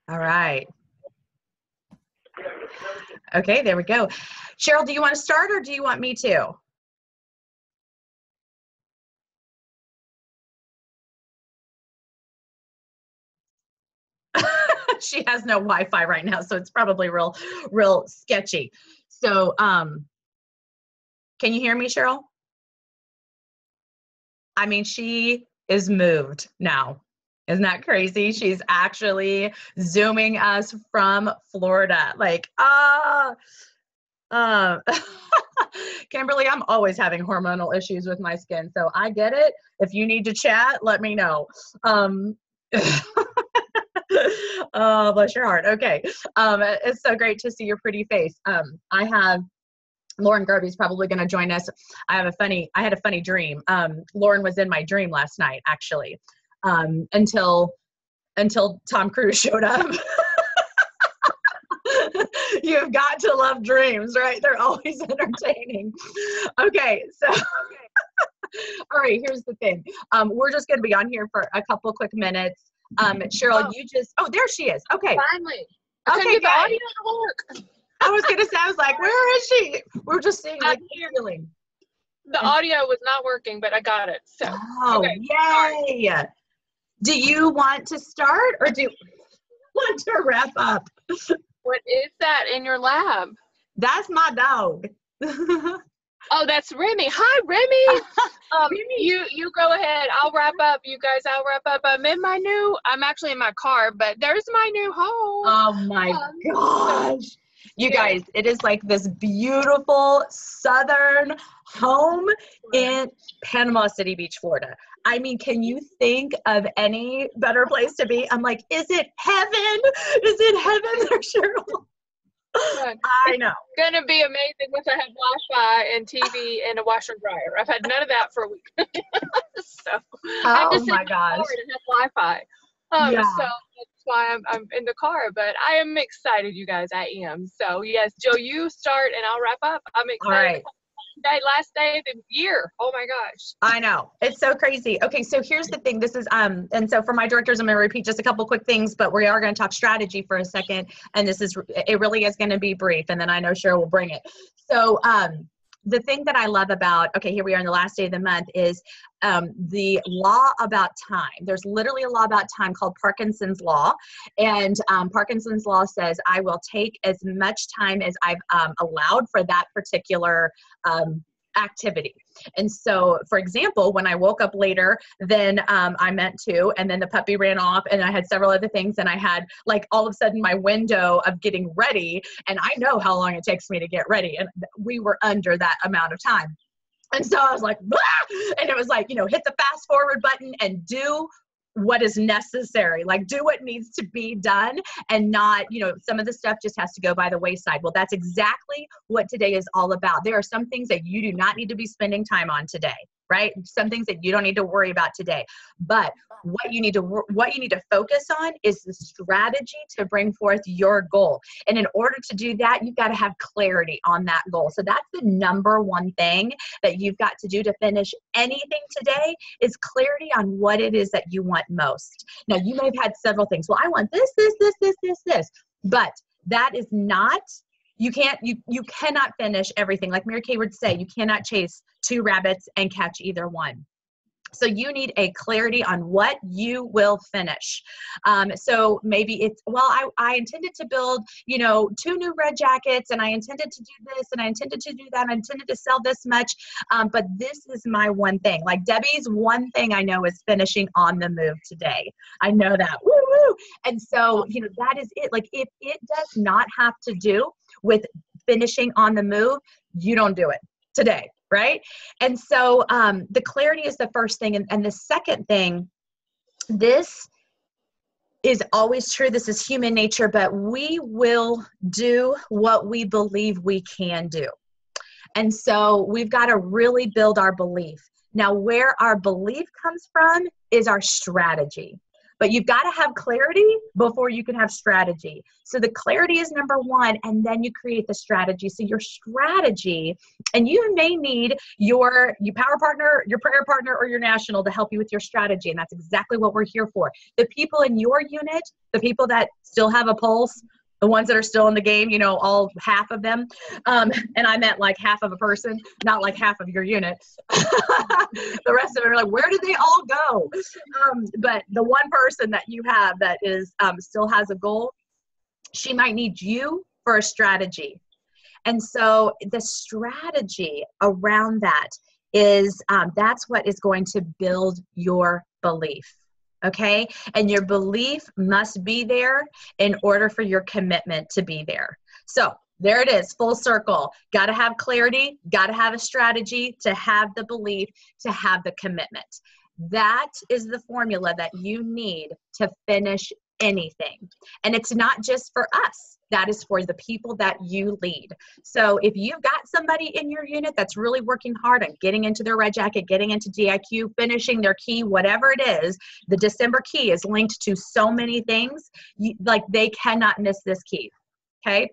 All right. Okay, there we go. Cheryl, do you want to start or do you want me to? She has no Wi-Fi right now, so it's probably real sketchy. So, can you hear me, Cheryl? I mean, she is moved now. Isn't that crazy? She's actually Zooming us from Florida. Like, Kimberly, I'm always having hormonal issues with my skin, so I get it. If you need to chat, let me know. Oh, bless your heart. Okay. It's so great to see your pretty face. I have Lauren Garvey's probably going to join us. I had a funny dream. Lauren was in my dream last night, actually, until Tom Cruise showed up. You've got to love dreams, right? They're always entertaining. Okay, so all right, here's the thing. We're just going to be on here for a couple quick minutes. Cheryl, there she is. Okay. Finally. Okay, the audio to work. I was going to say, I was like, where is she? We're just seeing like feeling. The audio was not working, but I got it. So, okay, yay. Sorry. Do you want to start or do you want to wrap up? What is that in your lab? That's my dog. Oh, that's Remy. Hi, Remy. Remy. You go ahead. I'll wrap up. You guys, I'll wrap up. I'm actually in my car, but there's my new home. Oh my gosh. You guys, it is like this beautiful southern home in Panama City Beach, Florida. I mean, can you think of any better place to be? I'm like, is it heaven? Is it heaven there, Cheryl? I know. It's going to be amazing once I have Wi-Fi and TV and a washer and dryer. I've had none of that for a week. So I'm just my gosh. And have Wi-Fi. So that's why I'm in the car, but I am excited, you guys. I am. So yes, Joe, you start and I'll wrap up. I'm excited. All right. Last day of the year. Oh my gosh. I know. It's so crazy. Okay. So here's the thing. This is, and so for my directors, I'm going to repeat just a couple quick things, but we are going to talk strategy for a second. And it really is going to be brief. And then I know Cheryl will bring it. So, the thing that I love about, okay, here we are in the last day of the month, is the law about time. There's literally a law about time called Parkinson's Law. And Parkinson's Law says, I will take as much time as I've allowed for that particular activity. And so, for example, when I woke up later than I meant to, and then the puppy ran off, and I had several other things, and I had like all of a sudden my window of getting ready, and I know how long it takes me to get ready, and we were under that amount of time. And so I was like, blah! And it was like, hit the fast forward button and do what is necessary, like do what needs to be done, and not, some of the stuff just has to go by the wayside. Well, that's exactly what today is all about. There are some things that you do not need to be spending time on today, right? Some things that you don't need to worry about today. But what you need to focus on is the strategy to bring forth your goal. And in order to do that, you've got to have clarity on that goal. So that's the number one thing that you've got to do to finish anything today, is clarity on what it is that you want most. Now, you may have had several things. Well, I want this, but that is not, you cannot finish everything. Like Mary Kay would say, you cannot chase two rabbits and catch either one. So you need a clarity on what you will finish. So maybe it's, well, I intended to build, 2 new red jackets, and I intended to do this, and I intended to do that. I intended to sell this much. But this is my one thing. Like Debbie's one thing I know is finishing On the Move today. I know that. Woo woo. And so, that is it. Like if it does not have to do with finishing On the Move, you don't do it today. Right? And so the clarity is the first thing. And the second thing, this is always true. This is human nature, but we will do what we believe we can do. And so we've got to really build our belief. Now, where our belief comes from is our strategy. but you've got to have clarity before you can have strategy. So the clarity is number one, and then you create the strategy. So your strategy, and you may need your power partner, your prayer partner, or your national to help you with your strategy, and that's exactly what we're here for. The people in your unit, the people that still have a pulse, the ones that are still in the game, you know, all half of them. And I meant like half of a person, not like half of your unit. The rest of them are like, where did they all go? But the one person that you have that is still has a goal, she might need you for a strategy. And so the strategy around that is, that's what is going to build your belief. Okay. And your belief must be there in order for your commitment to be there. So there it is, full circle. Got to have clarity, got to have a strategy to have the belief, to have the commitment. That is the formula that you need to finish anything. And it's not just for us. That is for the people that you lead. So if you've got somebody in your unit that's really working hard on getting into their red jacket, getting into DIQ, finishing their key, whatever it is, the December key is linked to so many things, like they cannot miss this key. Okay.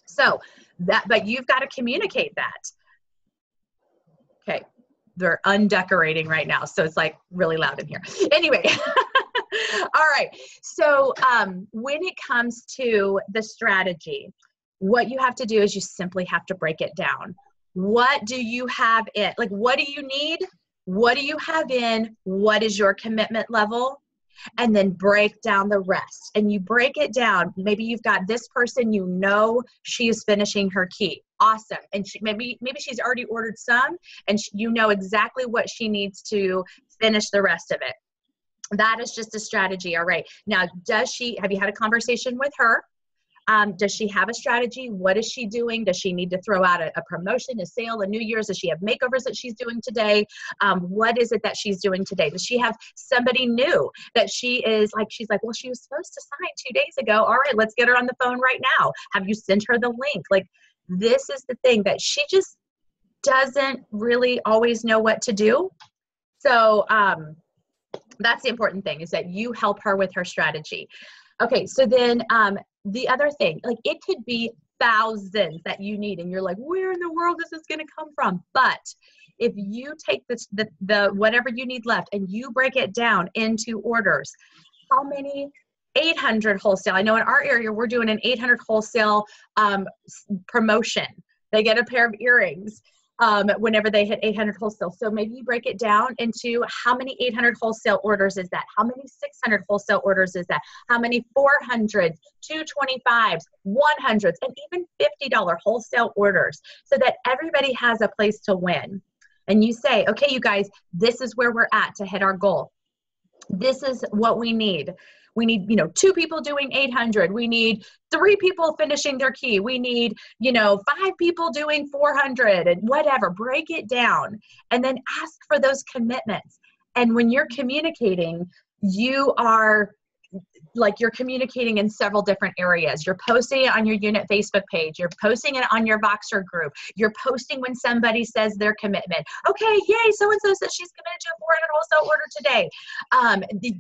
So but you've got to communicate that. Okay. They're undecorating right now. So it's like really loud in here. Anyway. All right. So when it comes to the strategy, what you have to do is you simply have to break it down. What do you have in? Like, what do you need? What do you have in? What is your commitment level? And then break down the rest. And you break it down. Maybe you've got this person, you know, she is finishing her key. Awesome. And maybe she's already ordered some, and you know exactly what she needs to finish the rest of it. That is just a strategy. All right. Now, have you had a conversation with her? Does she have a strategy? What is she doing? Does she need to throw out a promotion, a sale, a New Year's? Does she have makeovers that she's doing today? What is it that she's doing today? Does she have somebody new that she's like, well, she was supposed to sign 2 days ago. All right, let's get her on the phone right now. Have you sent her the link? Like, this is the thing that she just doesn't really always know what to do. So, that's the important thing, is that you help her with her strategy. Okay, so then the other thing, like, it could be thousands that you need, and you're like, where in the world is this going to come from? But if you take the whatever you need left and you break it down into orders, how many 800 wholesale? I know in our area we're doing an 800 wholesale promotion. They get a pair of earrings whenever they hit 800 wholesale. So maybe you break it down into how many 800 wholesale orders is that? How many 600 wholesale orders is that? How many 400s, 225s, 100s, and even $50 wholesale orders, so that everybody has a place to win. And you say, okay, you guys, this is where we're at to hit our goal. This is what we need. We need, 2 people doing 800. We need 3 people finishing their key. We need, 5 people doing 400, and whatever. Break it down and then ask for those commitments. And when you're communicating, you're communicating in several different areas. You're posting it on your unit Facebook page. You're posting it on your Voxer group. You're posting when somebody says their commitment. Okay, yay, so-and-so says she's committed to a 400 wholesale order today.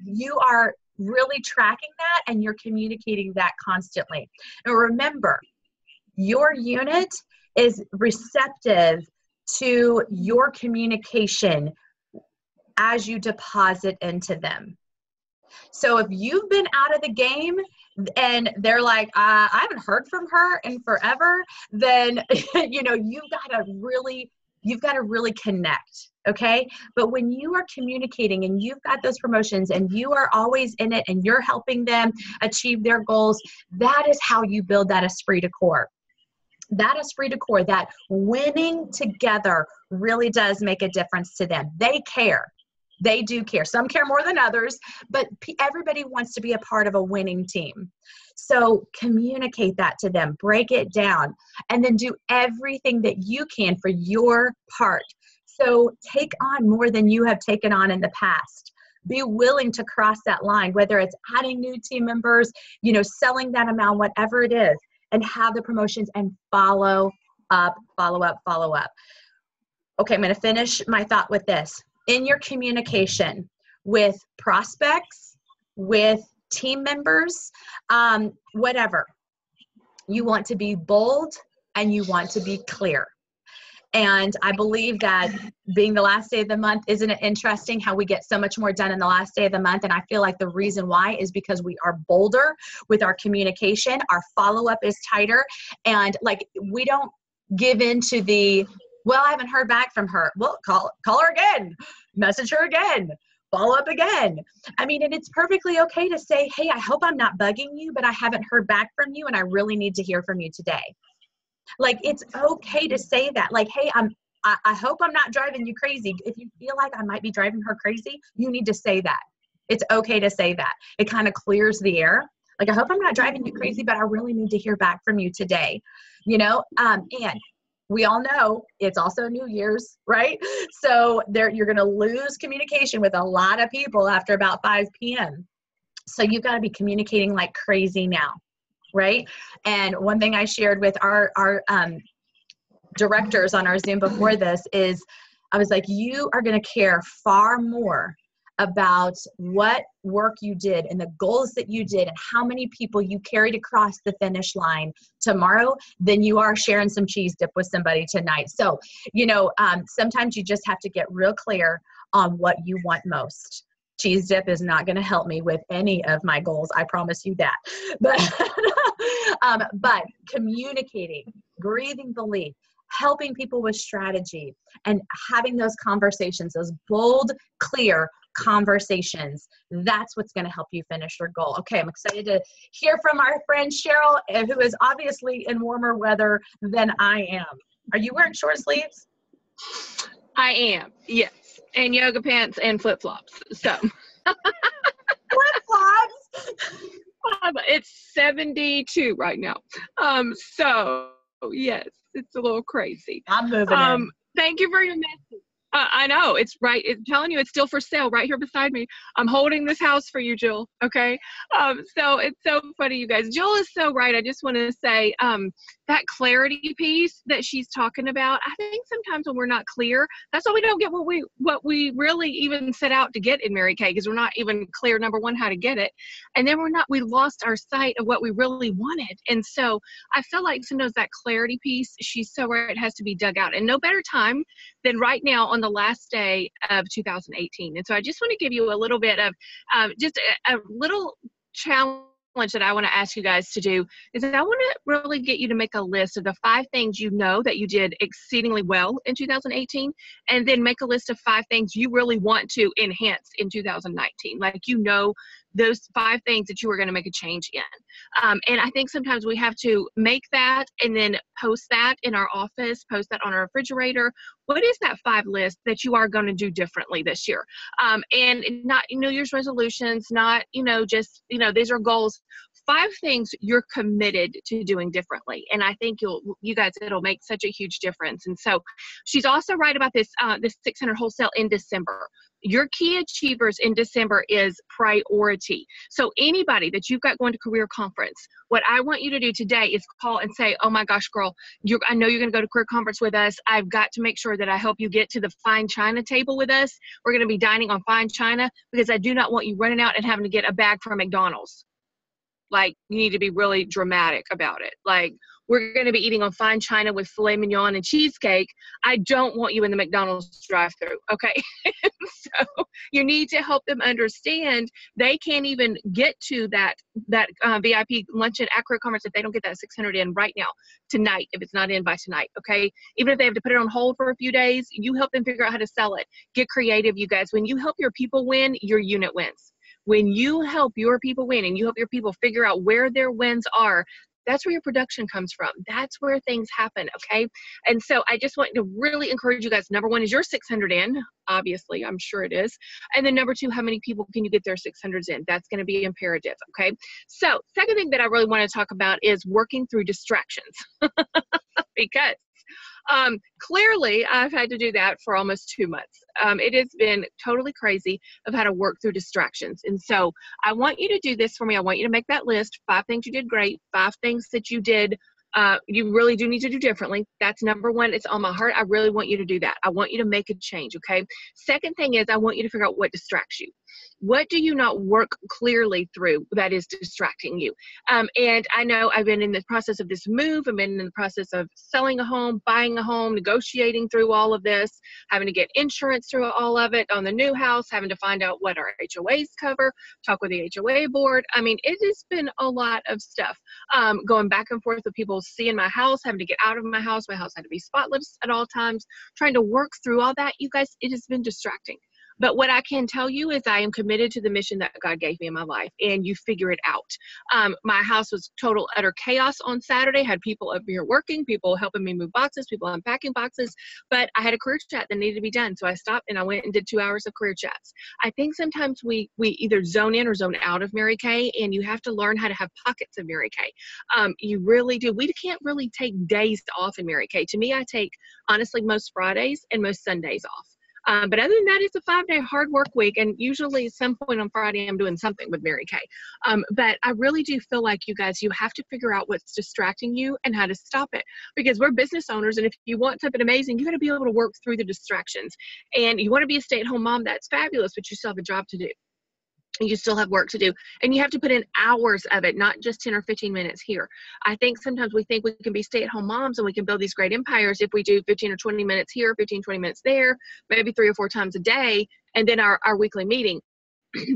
You are really tracking that, and you're communicating that constantly. And remember, your unit is receptive to your communication as you deposit into them. So if you've been out of the game and they're like, I haven't heard from her in forever, then, you've got to really connect. Okay. But when you are communicating and you've got those promotions and you are always in it and you're helping them achieve their goals, that is how you build that esprit de corps. That esprit de corps, that winning together, really does make a difference to them. They care. They do care. Some care more than others, but everybody wants to be a part of a winning team. So communicate that to them, break it down, and then do everything that you can for your part. So take on more than you have taken on in the past. Be willing to cross that line, whether it's adding new team members, selling that amount, whatever it is, and have the promotions and follow up, follow up, follow up. Okay, I'm going to finish my thought with this. In your communication with prospects with team members, whatever. You want to be bold and you want to be clear. And I believe that being the last day of the month, isn't it interesting how we get so much more done in the last day of the month? And I feel like the reason why is because we are bolder with our communication. Our follow-up is tighter. And like, we don't give into the, well, I haven't heard back from her. Well, call her again, message her again, follow up again. I mean, and it's perfectly okay to say, hey, I hope I'm not bugging you, but I haven't heard back from you and I really need to hear from you today. Like, it's okay to say that. Like, hey, I hope I'm not driving you crazy. If you feel like I might be driving her crazy, you need to say that. It's okay to say that. It kind of clears the air. Like, I hope I'm not driving you crazy, but I really need to hear back from you today. You know, and we all know it's also New Year's, right? So you're going to lose communication with a lot of people after about 5 p.m. So you've got to be communicating like crazy now. Right. And one thing I shared with our directors on our Zoom before this is I was like, you are going to care far more about what work you did and the goals that you did and how many people you carried across the finish line tomorrow than you are sharing some cheese dip with somebody tonight. So, you know, sometimes you just have to get real clear on what you want most. Cheese dip is not going to help me with any of my goals. I promise you that. But communicating, breathing belief, helping people with strategy, and having those conversations, those bold, clear conversations, that's what's going to help you finish your goal. Okay, I'm excited to hear from our friend Cheryl, who is obviously in warmer weather than I am. Are you wearing short sleeves? I am, yes. And yoga pants and flip-flops. So flip-flops? It's 72 right now. So yes, it's a little crazy. I'm moving in. Thank you for your message. I know, it's right. I'm telling you, it's still for sale right here beside me. I'm holding this house for you, Jill. Okay. So it's so funny, you guys. Jill is so right. I just want to say, that clarity piece that she's talking about, I think sometimes when we're not clear, that's why we don't get what we really even set out to get in Mary Kay, because we're not even clear, number one, how to get it. And then we lost our sight of what we really wanted. And so I feel like sometimes that clarity piece, she's so right, it has to be dug out. And no better time than right now on the last day of 2018. And so I just want to give you a little bit of just a little challenge that I want to ask you guys to do is that I want to really get you to make a list of the 5 things you know that you did exceedingly well in 2018, and then make a list of 5 things you really want to enhance in 2019. Like, you know, those 5 things that you are going to make a change in. And I think sometimes we have to make that and then post that in our office, post that on our refrigerator. What is that 5 list that you are going to do differently this year? And not New Year's resolutions, not, just, these are goals. 5 things you're committed to doing differently. And I think you guys, it'll make such a huge difference. And so she's also right about this 600 wholesale in December. Your key achievers in December is priority. So anybody that you've got going to career conference, what I want you to do today is call and say, oh my gosh, girl, I know you're going to go to career conference with us. I've got to make sure that I help you get to the fine china table with us. We're going to be dining on fine china because I do not want you running out and having to get a bag from McDonald's. Like, you need to be really dramatic about it. Like, we're going to be eating on fine china with filet mignon and cheesecake. I don't want you in the McDonald's drive-thru, okay? So you need to help them understand they can't even get to that VIP luncheon at career conference if they don't get that 600 in right now, tonight, if it's not in by tonight, okay? Even if they have to put it on hold for a few days, you help them figure out how to sell it. Get creative, you guys. When you help your people win, your unit wins. When you help your people win and you help your people figure out where their wins are, that's where your production comes from. That's where things happen, okay? And so I just want to really encourage you guys. Number 1 is your 600 in. Obviously, I'm sure it is. And then number 2, how many people can you get their 600s in? That's going to be imperative, okay? So second thing that I really want to talk about is working through distractions. Because clearly I've had to do that for almost 2 months. It has been totally crazy of how to work through distractions. And so I want you to do this for me. I want you to make that list, 5 things you did great, 5 things that you did you really do need to do differently. That's number 1. It's on my heart. I really want you to do that. I want you to make a change, okay? Second thing is I want you to figure out what distracts you. What do you not work clearly through that is distracting you? And I know I've been in the process of this move. I've been in the process of selling a home, buying a home, negotiating through all of this, having to get insurance through all of it on the new house, having to find out what our HOAs cover, talk with the HOA board. I mean, it has been a lot of stuff. Going back and forth with people seeing my house, having to get out of my house. My house had to be spotless at all times, trying to work through all that. You guys, it has been distracting. But what I can tell you is I am committed to the mission that God gave me in my life, and you figure it out. My house was total, utter chaos on Saturday. Had people up here working, people helping me move boxes, people unpacking boxes, but I had a career chat that needed to be done. So I stopped and I went and did 2 hours of career chats. I think sometimes we either zone in or zone out of Mary Kay, and you have to learn how to have pockets of Mary Kay. You really do. We can't really take days off in Mary Kay. To me, I take, honestly, most Fridays and most Sundays off. But other than that, it's a 5-day hard work week. And usually at some point on Friday, I'm doing something with Mary Kay. But I really do feel like you guys, you have to figure out what's distracting you and how to stop it, because we're business owners. And if you want something amazing, you got to be able to work through the distractions. And you want to be a stay-at-home mom, that's fabulous, but you still have a job to do. And you still have work to do, and you have to put in hours of it, not just 10 or 15 minutes here. I think sometimes we think we can be stay-at-home moms and we can build these great empires if we do 15 or 20 minutes here, 15, 20 minutes there, maybe 3 or 4 times a day, and then our weekly meeting.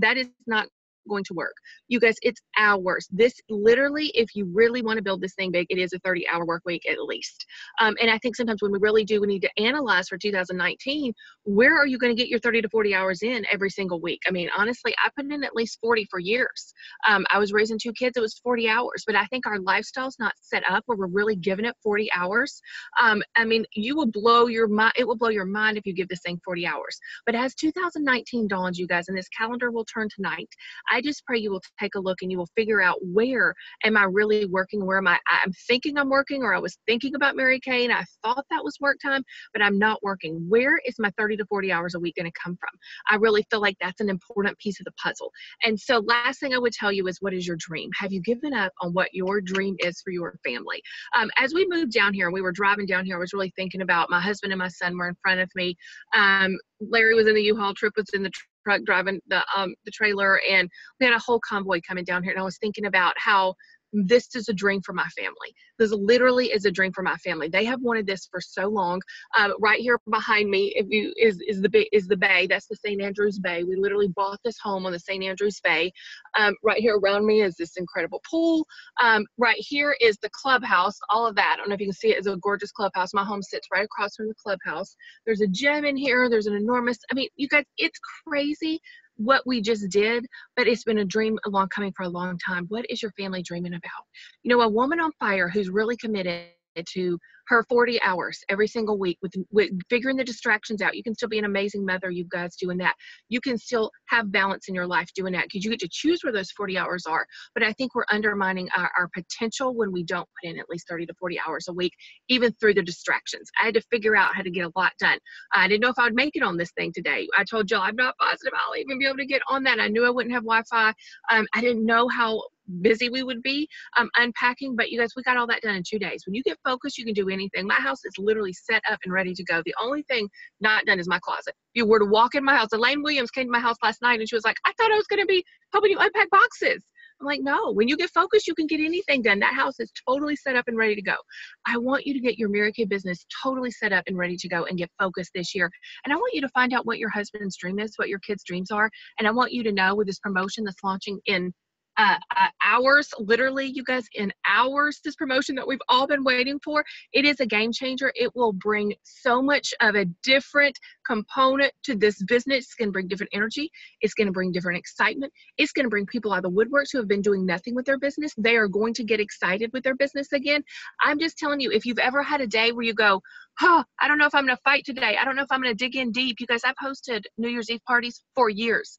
That is not going to work. You guys, it's hours. This literally, if you really want to build this thing big, it is a 30-hour work week at least. And I think sometimes when we really do, we need to analyze for 2019, where are you going to get your 30 to 40 hours in every single week? I mean, honestly, I put in at least 40 for years. I was raising 2 kids. It was 40 hours, but I think our lifestyle's not set up where we're really giving it 40 hours. I mean, you will blow your mind. It will blow your mind if you give this thing 40 hours. But as 2019 dawns, you guys, and this calendar will turn tonight, I just pray you will take a look and you will figure out, where am I really working? Where am I'm thinking I'm working, or I was thinking about Mary Kay and I thought that was work time, but I'm not working. Where is my 30 to 40 hours a week going to come from? I really feel like that's an important piece of the puzzle. And so last thing I would tell you is, what is your dream? Have you given up on what your dream is for your family? As we moved down here, we were driving down here, I was really thinking about my husband and my son were in front of me. Larry was in the U-Haul, Trip was in the truck driving the trailer, and we had a whole convoy coming down here, and I was thinking about how this is a dream for my family. This literally is a dream for my family. They have wanted this for so long. Right here behind me, is the bay. That's the St. Andrews Bay. We literally bought this home on the St. Andrews Bay. Right here around me is this incredible pool. Right here is the clubhouse. All of that, I don't know if you can see it, is a gorgeous clubhouse. My home sits right across from the clubhouse. There's a gym in here. There's an enormous, I mean, you guys, it's crazy what we just did, but it's been a dream coming for a long time. What is your family dreaming about? You know, a woman on fire who's really committed to her 40 hours every single week with figuring the distractions out. You can still be an amazing mother, you guys, doing that. You can still have balance in your life doing that, because you get to choose where those 40 hours are. But I think we're undermining our potential when we don't put in at least 30 to 40 hours a week, even through the distractions. I had to figure out how to get a lot done. I didn't know if I would make it on this thing today. I told Jill I'm not positive I'll even be able to get on that. I knew I wouldn't have Wi-Fi. I didn't know how busy we would be unpacking, but you guys, we got all that done in 2 days. When you get focused, you can do anything. My house is literally set up and ready to go. The only thing not done is my closet. If you were to walk in my house, Elaine Williams came to my house last night and she was like, I thought I was going to be helping you unpack boxes. I'm like, no, when you get focused, you can get anything done. That house is totally set up and ready to go. I want you to get your Mary Kay business totally set up and ready to go and get focused this year. And I want you to find out what your husband's dream is, what your kids' dreams are. And I want you to know, with this promotion that's launching in hours, literally, you guys, in hours, this promotion that we've all been waiting for, it is a game changer. It will bring so much of a different component to this business. It's going to bring different energy. It's going to bring different excitement. It's going to bring people out of the woodworks who have been doing nothing with their business. They are going to get excited with their business again. I'm just telling you, if you've ever had a day where you go, oh, I don't know if I'm going to fight today. I don't know if I'm going to dig in deep. You guys, I've hosted New Year's Eve parties for years.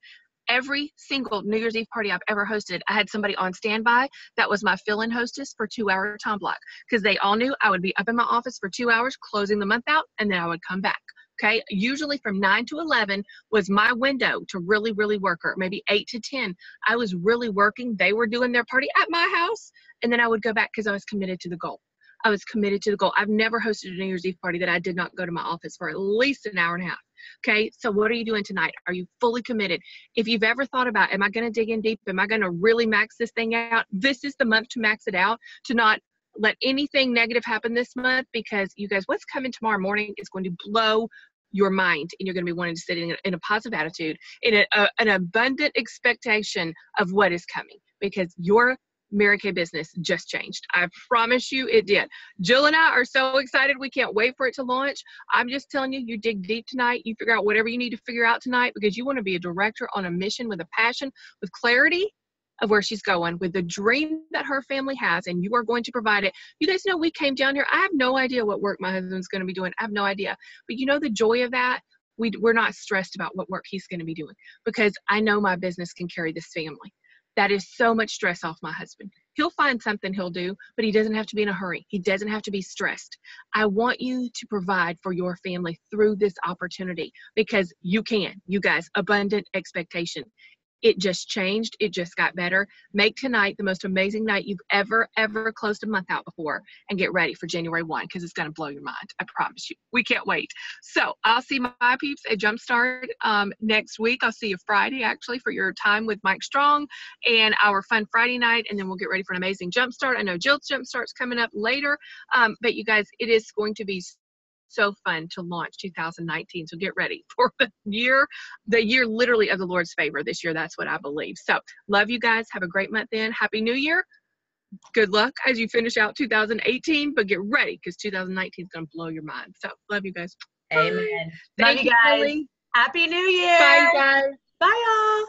Every single New Year's Eve party I've ever hosted, I had somebody on standby that was my fill-in hostess for 2-hour time block, because they all knew I would be up in my office for 2 hours closing the month out, and then I would come back. Okay, usually from 9 to 11 was my window to really, really work, or maybe 8 to 10. I was really working. They were doing their party at my house, and then I would go back because I was committed to the goal. I was committed to the goal. I've never hosted a New Year's Eve party that I did not go to my office for at least an hour and a half. Okay, so what are you doing tonight? Are you fully committed? If you've ever thought about, am I going to dig in deep? Am I going to really max this thing out? This is the month to max it out, to not let anything negative happen this month, because you guys, what's coming tomorrow morning is going to blow your mind, and you're going to be wanting to sit in a positive attitude, in an abundant expectation of what is coming, because your Mary Kay business just changed. I promise you it did. Jill and I are so excited. We can't wait for it to launch. I'm just telling you, you dig deep tonight. You figure out whatever you need to figure out tonight, because you want to be a director on a mission with a passion, with clarity of where she's going, with the dream that her family has, and you are going to provide it. You guys know we came down here. I have no idea what work my husband's going to be doing. I have no idea. But you know the joy of that? We're not stressed about what work he's going to be doing, because I know my business can carry this family. That is so much stress off my husband. He'll find something he'll do, but he doesn't have to be in a hurry. He doesn't have to be stressed. I want you to provide for your family through this opportunity, because you can. You guys, abundant expectation. It just changed. It just got better. Make tonight the most amazing night you've ever closed a month out before, and get ready for January 1, because it's going to blow your mind. I promise you. We can't wait. So I'll see my peeps at Jumpstart next week. I'll see you Friday, actually, for your time with Mike Strong and our fun Friday night, and then we'll get ready for an amazing Jumpstart. I know Jill's Jumpstart's coming up later, but you guys, it is going to be so fun to launch 2019. So get ready for the year literally of the Lord's favor this year. That's what I believe. So love you guys. Have a great month then. Happy New Year. Good luck as you finish out 2018, but get ready, because 2019 is going to blow your mind. So love you guys. Amen. Bye. Love you guys. Kelly. Happy New Year. Bye, guys. Bye, y'all.